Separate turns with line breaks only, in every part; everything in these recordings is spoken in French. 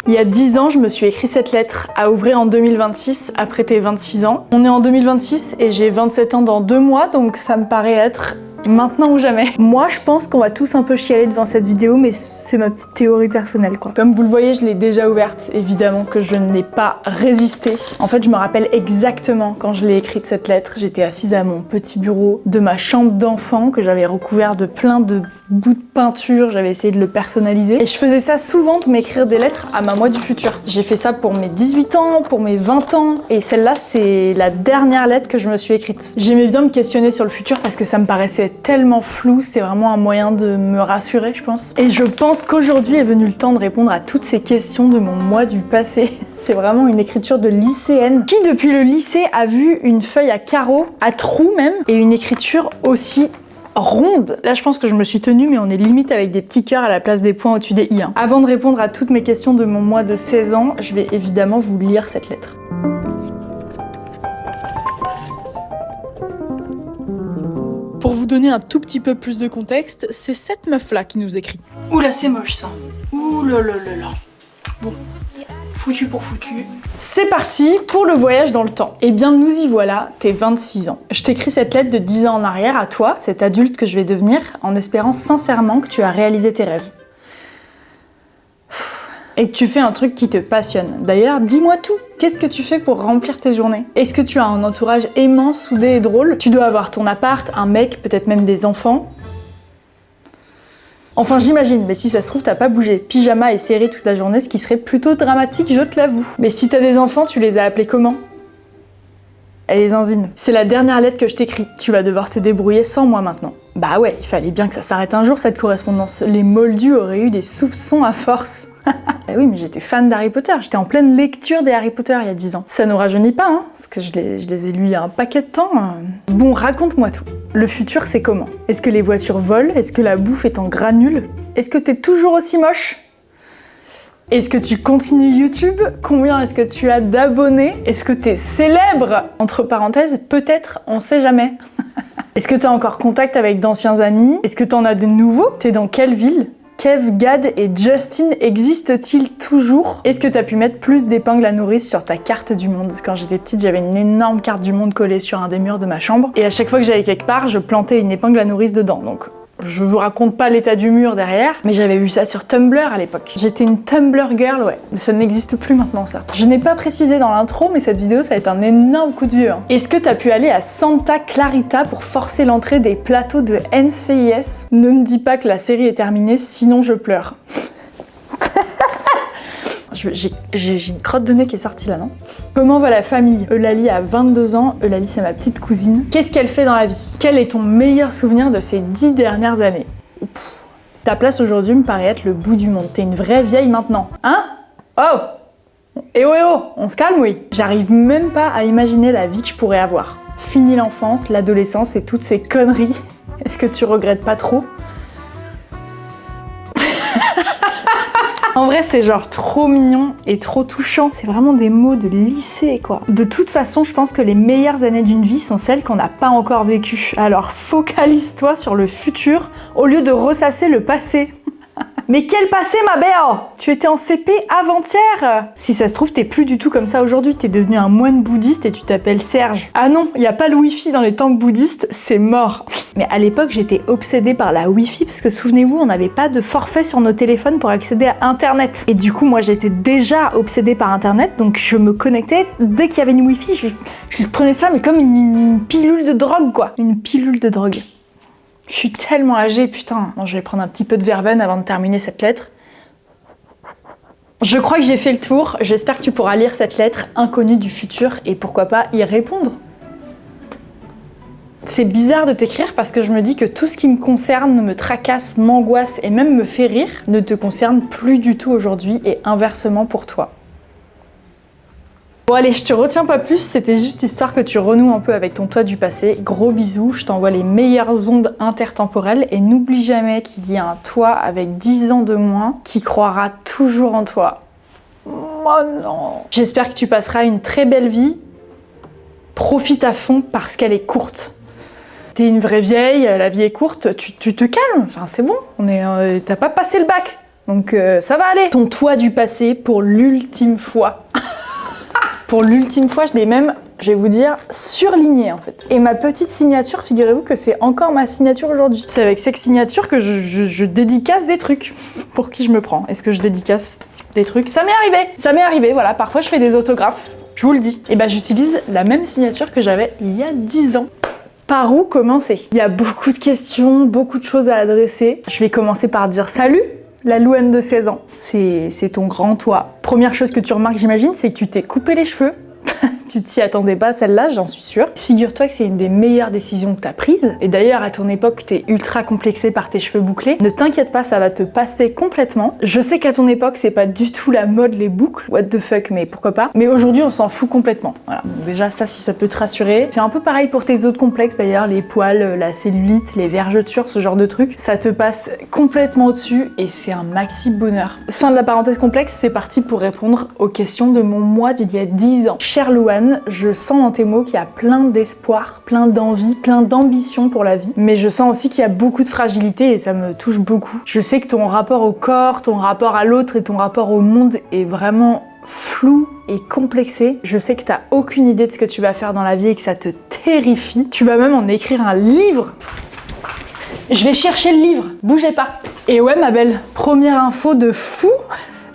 Il y a 10 ans, je me suis écrit cette lettre à ouvrir en 2026 après tes 26 ans. On est en 2026 et j'ai 27 ans dans 2 mois, donc ça me paraît être maintenant ou jamais. Moi, je pense qu'on va tous un peu chialer devant cette vidéo, mais c'est ma petite théorie personnelle, quoi. Comme vous le voyez, je l'ai déjà ouverte. Évidemment que je n'ai pas résisté. En fait, je me rappelle exactement quand je l'ai écrite cette lettre. J'étais assise à mon petit bureau de ma chambre d'enfant que j'avais recouvert de plein de bouts de peinture. J'avais essayé de le personnaliser. Et je faisais ça souvent, de m'écrire des lettres à ma moi du futur. J'ai fait ça pour mes 18 ans, pour mes 20 ans. Et celle-là, c'est la dernière lettre que je me suis écrite. J'aimais bien me questionner sur le futur parce que ça me paraissait tellement flou, c'est vraiment un moyen de me rassurer, je pense. Et je pense qu'aujourd'hui est venu le temps de répondre à toutes ces questions de mon moi du passé. C'est vraiment une écriture de lycéenne qui, depuis le lycée, a vu une feuille à carreaux, à trous même, et une écriture aussi ronde. Là, je pense que je me suis tenue, mais on est limite avec des petits cœurs à la place des points au-dessus des i. Avant de répondre à toutes mes questions de mon moi de 16 ans, je vais évidemment vous lire cette lettre. Pour vous donner un tout petit peu plus de contexte, c'est cette meuf-là qui nous écrit. Oula, c'est moche ça. Oula là là là. Bon, foutu pour foutu. C'est parti pour le voyage dans le temps. Eh bien, nous y voilà, t'es 26 ans. Je t'écris cette lettre de 10 ans en arrière à toi, cet adulte que je vais devenir, en espérant sincèrement que tu as réalisé tes rêves. Et que tu fais un truc qui te passionne. D'ailleurs, dis-moi tout. Qu'est-ce que tu fais pour remplir tes journées? Est-ce que tu as un entourage aimant, soudé et drôle? Tu dois avoir ton appart, un mec, peut-être même des enfants. Enfin, j'imagine, mais si ça se trouve, t'as pas bougé. Pyjama et série toute la journée, ce qui serait plutôt dramatique, je te l'avoue. Mais si t'as des enfants, tu les as appelés comment? Elle est zinzine. C'est la dernière lettre que je t'écris. Tu vas devoir te débrouiller sans moi maintenant. Bah ouais, il fallait bien que ça s'arrête un jour cette correspondance. Les moldus auraient eu des soupçons à force. Eh oui, mais j'étais fan d'Harry Potter. J'étais en pleine lecture des Harry Potter il y a 10 ans. Ça nous rajeunit pas, hein, parce que je les ai lus il y a un paquet de temps. Bon, raconte-moi tout. Le futur, c'est comment? Est-ce que les voitures volent? Est-ce que la bouffe est en granules? Est-ce que t'es toujours aussi moche? Est-ce que tu continues YouTube? Combien est-ce que tu as d'abonnés? Est-ce que t'es célèbre? Entre parenthèses, peut-être, on sait jamais. Est-ce que t'as encore contact avec d'anciens amis? Est-ce que t'en as de nouveaux? T'es dans quelle ville? Kev, Gad et Justin existent-ils toujours? Est-ce que t'as pu mettre plus d'épingles à nourrice sur ta carte du monde? Quand j'étais petite, j'avais une énorme carte du monde collée sur un des murs de ma chambre. Et à chaque fois que j'allais quelque part, je plantais une épingle à nourrice dedans. Donc, je vous raconte pas l'état du mur derrière, mais j'avais vu ça sur Tumblr à l'époque. J'étais une Tumblr girl, ouais. Ça n'existe plus maintenant, ça. Je n'ai pas précisé dans l'intro, mais cette vidéo, ça va être un énorme coup de vieux. Hein. Est-ce que t'as pu aller à Santa Clarita pour forcer l'entrée des plateaux de NCIS? Ne me dis pas que la série est terminée, sinon je pleure. J'ai une crotte de nez qui est sortie là, non? Comment va la famille? Eulalie a 22 ans, Eulalie c'est ma petite cousine. Qu'est-ce qu'elle fait dans la vie? Quel est ton meilleur souvenir de ces 10 dernières années? Ta place aujourd'hui me paraît être le bout du monde. T'es une vraie vieille maintenant. Hein? Oh! Eh oh, eh oh! On se calme, oui? J'arrive même pas à imaginer la vie que je pourrais avoir. Fini l'enfance, l'adolescence et toutes ces conneries. Est-ce que tu regrettes pas trop? En vrai, c'est genre trop mignon et trop touchant. C'est vraiment des mots de lycée, quoi. De toute façon, je pense que les meilleures années d'une vie sont celles qu'on n'a pas encore vécues. Alors focalise-toi sur le futur au lieu de ressasser le passé. Mais quel passé, ma belle? Tu étais en CP avant-hier. Si ça se trouve, t'es plus du tout comme ça aujourd'hui. T'es devenu un moine bouddhiste et tu t'appelles Serge. Ah non, y a pas le wifi dans les temples bouddhistes, c'est mort. Mais à l'époque, j'étais obsédée par la wifi parce que souvenez-vous, on n'avait pas de forfait sur nos téléphones pour accéder à Internet. Et du coup, moi, j'étais déjà obsédée par Internet, donc je me connectais dès qu'il y avait une wifi. Je prenais ça, mais comme une pilule de drogue, quoi. Une pilule de drogue. Je suis tellement âgée, putain. Bon, je vais prendre un petit peu de verveine avant de terminer cette lettre. Je crois que j'ai fait le tour. J'espère que tu pourras lire cette lettre inconnue du futur et pourquoi pas y répondre. C'est bizarre de t'écrire parce que je me dis que tout ce qui me concerne, me tracasse, m'angoisse et même me fait rire ne te concerne plus du tout aujourd'hui et inversement pour toi. Bon allez, je te retiens pas plus, c'était juste histoire que tu renoues un peu avec ton toi du passé. Gros bisous, je t'envoie les meilleures ondes intertemporelles et n'oublie jamais qu'il y a un toi avec 10 ans de moins qui croira toujours en toi. Oh non. J'espère que tu passeras une très belle vie. Profite à fond parce qu'elle est courte. T'es une vraie vieille, la vie est courte, tu te calmes, enfin c'est bon, t'as pas passé le bac. Donc ça va aller. Ton toi du passé pour l'ultime fois. Pour l'ultime fois, je l'ai même, je vais vous dire, surligné en fait. Et ma petite signature, figurez-vous que c'est encore ma signature aujourd'hui. C'est avec cette signature que je dédicace des trucs. Pour qui je me prends? Est-ce que je dédicace des trucs? Ça m'est arrivé, voilà. Parfois je fais des autographes, je vous le dis. Et ben j'utilise la même signature que j'avais il y a 10 ans. Par où commencer? Il y a beaucoup de questions, beaucoup de choses à adresser. Je vais commencer par dire salut, la Louane de 16 ans. C'est ton grand toi. Première chose que tu remarques, j'imagine, c'est que tu t'es coupé les cheveux. Tu t'y attendais pas, celle-là, j'en suis sûre. Figure-toi que c'est une des meilleures décisions que t'as prises. Et d'ailleurs, à ton époque, t'es ultra complexée par tes cheveux bouclés. Ne t'inquiète pas, ça va te passer complètement. Je sais qu'à ton époque, c'est pas du tout la mode, les boucles. What the fuck, mais pourquoi pas. Mais aujourd'hui, on s'en fout complètement. Voilà. Donc déjà, ça, si ça peut te rassurer. C'est un peu pareil pour tes autres complexes, d'ailleurs, les poils, la cellulite, les vergetures, ce genre de trucs. Ça te passe complètement au-dessus et c'est un maxi bonheur. Fin de la parenthèse complexe, c'est parti pour répondre aux questions de mon moi d'il y a 10 ans. Chère Louane, je sens dans tes mots qu'il y a plein d'espoir, plein d'envie, plein d'ambition pour la vie, mais je sens aussi qu'il y a beaucoup de fragilité et ça me touche beaucoup. Je sais que ton rapport au corps, ton rapport à l'autre et ton rapport au monde est vraiment flou et complexé. Je sais que t'as aucune idée de ce que tu vas faire dans la vie et que ça te terrifie. Tu vas même en écrire un livre. Je vais chercher le livre, bougez pas. Et ouais ma belle, première info de fou.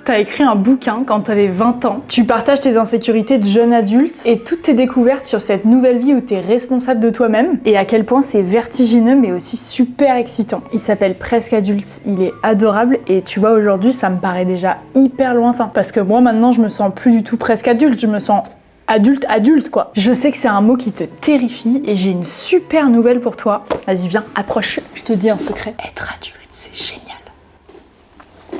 T'as écrit un bouquin quand t'avais 20 ans. Tu partages tes insécurités de jeune adulte et toutes tes découvertes sur cette nouvelle vie où t'es responsable de toi-même et à quel point c'est vertigineux mais aussi super excitant. Il s'appelle Presque Adulte, il est adorable et tu vois aujourd'hui ça me paraît déjà hyper lointain parce que moi maintenant je me sens plus du tout presque adulte, je me sens adulte quoi. Je sais que c'est un mot qui te terrifie et j'ai une super nouvelle pour toi. Vas-y viens, approche, je te dis un secret. Être adulte, c'est génial.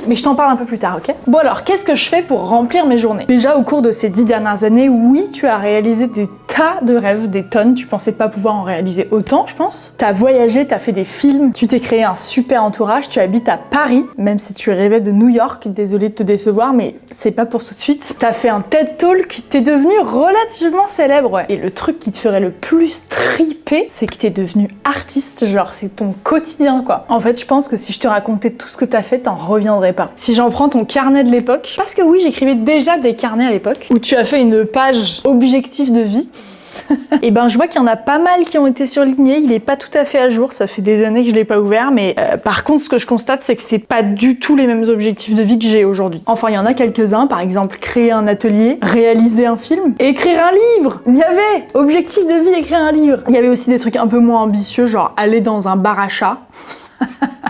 Mais je t'en parle un peu plus tard, ok? Bon alors, qu'est-ce que je fais pour remplir mes journées? Déjà, au cours de ces 10 dernières années, oui, tu as réalisé des tas de rêves, des tonnes. Tu pensais pas pouvoir en réaliser autant, je pense. T'as voyagé, t'as fait des films, tu t'es créé un super entourage, tu habites à Paris, même si tu rêvais de New York. Désolée de te décevoir, mais c'est pas pour tout de suite. T'as fait un TED Talk, t'es devenu relativement célèbre, ouais. Et le truc qui te ferait le plus triper, c'est que t'es devenu artiste, genre c'est ton quotidien, quoi. En fait, je pense que si je te racontais tout ce que t'as fait, t'en reviendrais pas. Si j'en prends ton carnet de l'époque, parce que oui, j'écrivais déjà des carnets à l'époque, où tu as fait une page objectif de vie, et ben je vois qu'il y en a pas mal qui ont été surlignés, il est pas tout à fait à jour, ça fait des années que je l'ai pas ouvert, mais par contre ce que je constate c'est que c'est pas du tout les mêmes objectifs de vie que j'ai aujourd'hui. Enfin il y en a quelques-uns, par exemple créer un atelier, réaliser un film, écrire un livre. Il y avait objectif de vie, écrire un livre. Il y avait aussi des trucs un peu moins ambitieux, genre aller dans un bar à chat.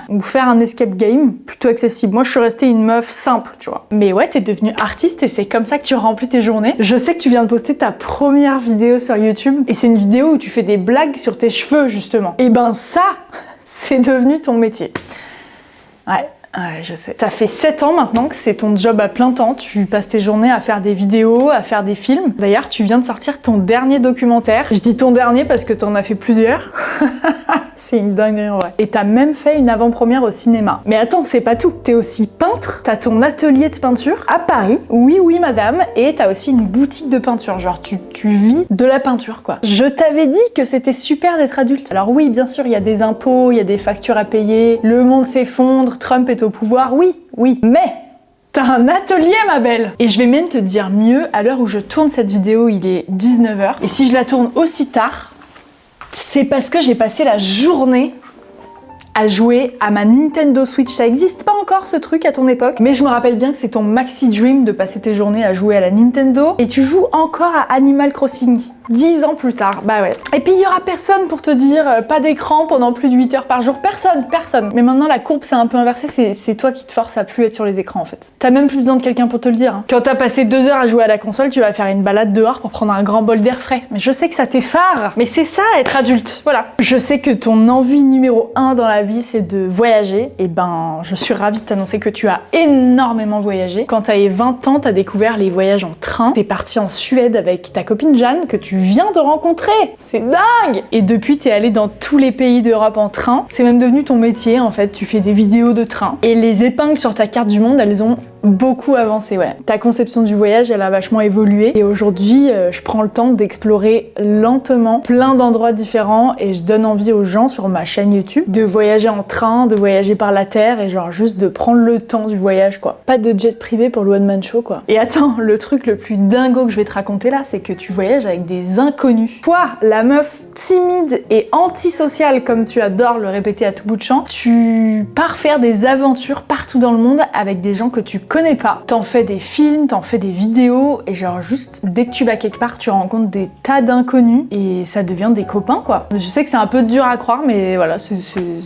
Ou faire un escape game plutôt accessible. Moi, je suis restée une meuf simple, tu vois. Mais ouais, t'es devenue artiste et c'est comme ça que tu remplis tes journées. Je sais que tu viens de poster ta première vidéo sur YouTube et c'est une vidéo où tu fais des blagues sur tes cheveux, justement. Et ben ça, c'est devenu ton métier. Ouais. Ouais, je sais. Ça fait 7 ans maintenant que c'est ton job à plein temps. Tu passes tes journées à faire des vidéos, à faire des films. D'ailleurs, tu viens de sortir ton dernier documentaire. Je dis ton dernier parce que t'en as fait plusieurs. C'est une dinguerie en vrai. Et t'as même fait une avant-première au cinéma. Mais attends, c'est pas tout. T'es aussi peintre. T'as ton atelier de peinture à Paris. Oui, madame. Et t'as aussi une boutique de peinture. Genre, tu vis de la peinture, quoi. Je t'avais dit que c'était super d'être adulte. Alors oui, bien sûr, il y a des impôts, il y a des factures à payer. Le monde s'effondre. Trump est au pouvoir, oui, mais t'as un atelier, ma belle. Et je vais même te dire mieux, à l'heure où je tourne cette vidéo, il est 19h, et si je la tourne aussi tard, c'est parce que j'ai passé la journée à jouer à ma Nintendo Switch. Ça existe pas encore ce truc à ton époque, mais je me rappelle bien que c'est ton maxi dream de passer tes journées à jouer à la Nintendo, et tu joues encore à Animal Crossing. 10 ans plus tard, bah ouais. Et puis il y aura personne pour te dire pas d'écran pendant plus de 8 heures par jour, personne. Mais maintenant la courbe s'est un peu inversée, c'est toi qui te forces à plus être sur les écrans en fait. T'as même plus besoin de quelqu'un pour te le dire. Hein. Quand t'as passé 2 heures à jouer à la console, tu vas faire une balade dehors pour prendre un grand bol d'air frais. Mais je sais que ça t'effare, mais c'est ça être adulte, voilà. Je sais que ton envie numéro 1 dans la vie c'est de voyager, et ben je suis ravie de t'annoncer que tu as énormément voyagé. Quand t'avais 20 ans, t'as découvert les voyages en train, t'es partie en Suède avec ta copine Jeanne que tu viens de rencontrer, c'est dingue! Et depuis t'es allée dans tous les pays d'Europe en train, c'est même devenu ton métier en fait, tu fais des vidéos de train. Et les épingles sur ta carte du monde, elles ont beaucoup avancé, ouais. Ta conception du voyage, elle a vachement évolué. Et aujourd'hui, je prends le temps d'explorer lentement plein d'endroits différents et je donne envie aux gens sur ma chaîne YouTube de voyager en train, de voyager par la terre et genre juste de prendre le temps du voyage, quoi. Pas de jet privé pour le one man show, quoi. Et attends, le truc le plus dingo que je vais te raconter là, c'est que tu voyages avec des inconnus. Toi, la meuf timide et antisociale, comme tu adores le répéter à tout bout de champ, tu pars faire des aventures partout dans le monde avec des gens que tu connais pas. T'en fais des films, t'en fais des vidéos et genre juste dès que tu vas quelque part, tu rencontres des tas d'inconnus et ça devient des copains, quoi. Je sais que c'est un peu dur à croire, mais voilà, c'est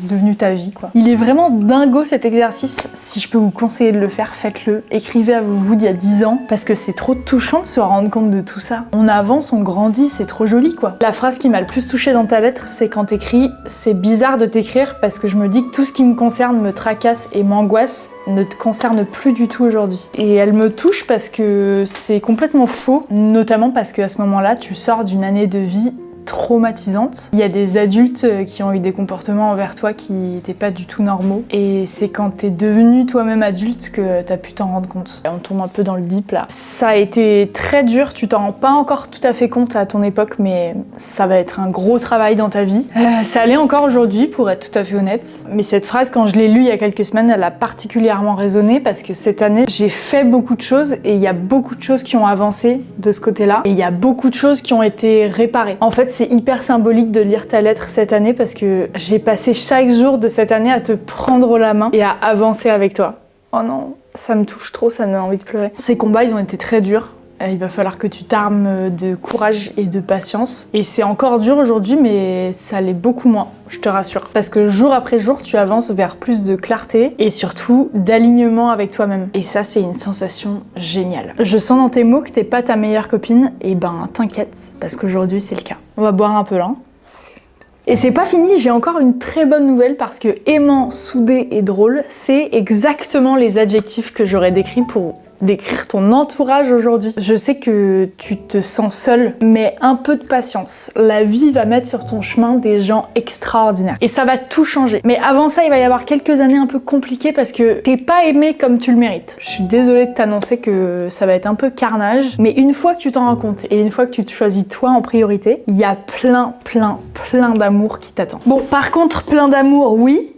devenu ta vie, quoi. Il est vraiment dingo cet exercice. Si je peux vous conseiller de le faire, faites-le. Écrivez à vous d'il y a 10 ans parce que c'est trop touchant de se rendre compte de tout ça. On avance, on grandit, c'est trop joli, quoi. La phrase qui m'a le plus touchée dans ta lettre, c'est quand t'écris « C'est bizarre de t'écrire parce que je me dis que tout ce qui me concerne me tracasse et m'angoisse ne te concerne plus du tout aujourd'hui. » Et elle me touche parce que c'est complètement faux, notamment parce qu'à ce moment-là, tu sors d'une année de vie traumatisante. Il y a des adultes qui ont eu des comportements envers toi qui n'étaient pas du tout normaux. Et c'est quand t'es devenu toi-même adulte que t'as pu t'en rendre compte. On tombe un peu dans le deep là. Ça a été très dur, tu t'en rends pas encore tout à fait compte à ton époque, mais ça va être un gros travail dans ta vie. Ça allait encore aujourd'hui, pour être tout à fait honnête. Mais cette phrase, quand je l'ai lue il y a quelques semaines, elle a particulièrement résonné parce que cette année, j'ai fait beaucoup de choses et il y a beaucoup de choses qui ont avancé de ce côté-là. Et il y a beaucoup de choses qui ont été réparées. En fait, c'est hyper symbolique de lire ta lettre cette année parce que j'ai passé chaque jour de cette année à te prendre la main et à avancer avec toi. Oh non, ça me touche trop, ça me donne envie de pleurer. Ces combats, ils ont été très durs. Il va falloir que tu t'armes de courage et de patience. Et c'est encore dur aujourd'hui, mais ça l'est beaucoup moins, je te rassure. Parce que jour après jour, tu avances vers plus de clarté et surtout d'alignement avec toi-même. Et ça, c'est une sensation géniale. Je sens dans tes mots que t'es pas ta meilleure copine. Et ben, t'inquiète, parce qu'aujourd'hui, c'est le cas. On va boire un peu là. Et c'est pas fini, j'ai encore une très bonne nouvelle parce que aimant, soudé et drôle, c'est exactement les adjectifs que j'aurais décrits pour décrire ton entourage aujourd'hui. Je sais que tu te sens seule, mais un peu de patience. La vie va mettre sur ton chemin des gens extraordinaires. Et ça va tout changer. Mais avant ça, il va y avoir quelques années un peu compliquées parce que t'es pas aimé comme tu le mérites. Je suis désolée de t'annoncer que ça va être un peu carnage, mais une fois que tu t'en rends compte et une fois que tu te choisis toi en priorité, il y a plein d'amour qui t'attend. Bon, par contre, plein d'amour, oui.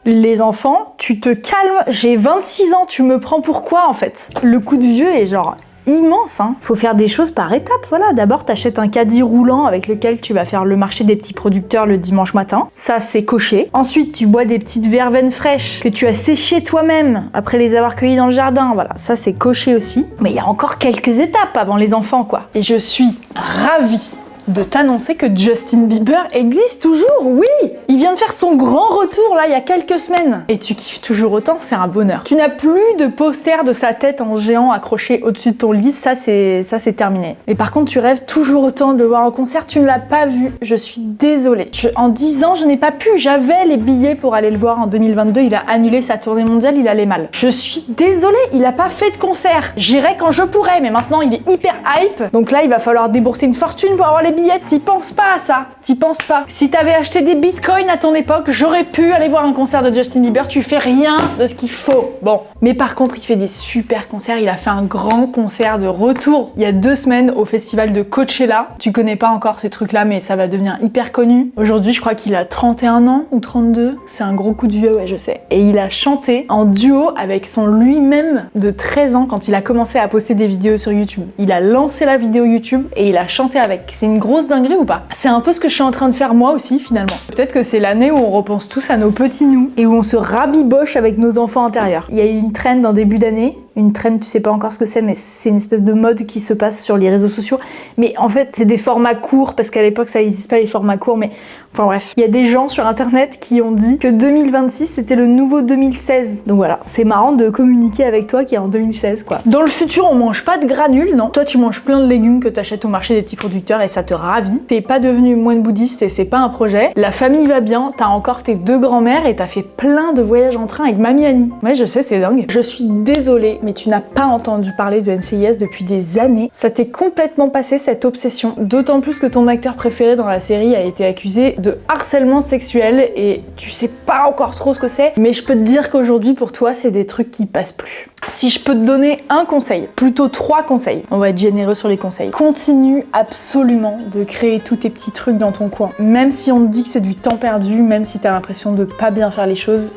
Les enfants, tu te calmes, j'ai 26 ans, tu me prends pour quoi en fait? Le coup de vieux est genre immense, hein. Faut faire des choses par étapes, voilà. D'abord, t'achètes un caddie roulant avec lequel tu vas faire le marché des petits producteurs le dimanche matin. Ça, c'est coché. Ensuite, tu bois des petites verveines fraîches que tu as séchées toi-même après les avoir cueillies dans le jardin. Voilà, ça, c'est coché aussi. Mais il y a encore quelques étapes avant les enfants, quoi. Et je suis ravie de t'annoncer que Justin Bieber existe toujours, oui! Il vient de faire son grand retour là il y a quelques semaines. Et tu kiffes toujours autant, c'est un bonheur. Tu n'as plus de poster de sa tête en géant accroché au-dessus de ton lit, ça c'est terminé. Mais par contre, tu rêves toujours autant de le voir en concert, tu ne l'as pas vu. Je suis désolée. En 10 ans, je n'ai pas pu. J'avais les billets pour aller le voir en 2022, il a annulé sa tournée mondiale, il allait mal. Je suis désolée, il a pas fait de concert. J'irai quand je pourrai, mais maintenant il est hyper hype. Donc là, il va falloir débourser une fortune pour avoir les billets. T'y penses pas à ça, t'y penses pas. Si t'avais acheté des bitcoins à ton époque, j'aurais pu aller voir un concert de Justin Bieber, tu fais rien de ce qu'il faut. Bon. Mais par contre, il fait des super concerts, il a fait un grand concert de retour il y a 2 semaines au festival de Coachella. Tu connais pas encore ces trucs-là, mais ça va devenir hyper connu. Aujourd'hui, je crois qu'il a 31 ans ou 32. C'est un gros coup de vieux, ouais, je sais. Et il a chanté en duo avec son lui-même de 13 ans quand il a commencé à poster des vidéos sur YouTube. Il a lancé la vidéo YouTube et il a chanté avec. C'est une grosse dinguerie ou pas? C'est un peu ce que je suis en train de faire moi aussi finalement. Peut-être que c'est l'année où on repense tous à nos petits nous et où on se rabiboche avec nos enfants intérieurs. Il y a eu une trend en début d'année. Une trend, tu sais pas encore ce que c'est, mais c'est une espèce de mode qui se passe sur les réseaux sociaux. Mais en fait, c'est des formats courts, parce qu'à l'époque, ça n'existe pas les formats courts, mais enfin bref. Il y a des gens sur Internet qui ont dit que 2026, c'était le nouveau 2016. Donc voilà, c'est marrant de communiquer avec toi qui est en 2016, quoi. Dans le futur, on mange pas de granules, non. Toi, tu manges plein de légumes que t'achètes au marché des petits producteurs et ça te ravit. T'es pas devenu moine bouddhiste et c'est pas un projet. La famille va bien, t'as encore tes 2 grands-mères et t'as fait plein de voyages en train avec Mamie Annie. Ouais, je sais, c'est dingue. Je suis désolée, mais mais tu n'as pas entendu parler de NCIS depuis des années. Ça t'est complètement passé cette obsession, d'autant plus que ton acteur préféré dans la série a été accusé de harcèlement sexuel et tu sais pas encore trop ce que c'est, mais je peux te dire qu'aujourd'hui pour toi c'est des trucs qui passent plus. Si je peux te donner un conseil, plutôt 3 conseils, on va être généreux sur les conseils. Continue absolument de créer tous tes petits trucs dans ton coin. Même si on te dit que c'est du temps perdu, même si t'as l'impression de pas bien faire les choses,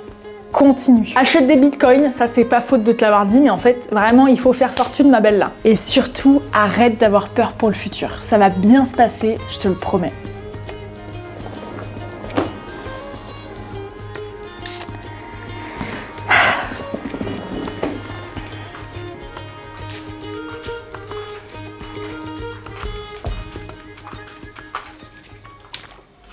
continue. Achète des bitcoins, ça c'est pas faute de te l'avoir dit, mais en fait, vraiment, il faut faire fortune, ma belle là. Et surtout, arrête d'avoir peur pour le futur. Ça va bien se passer, je te le promets.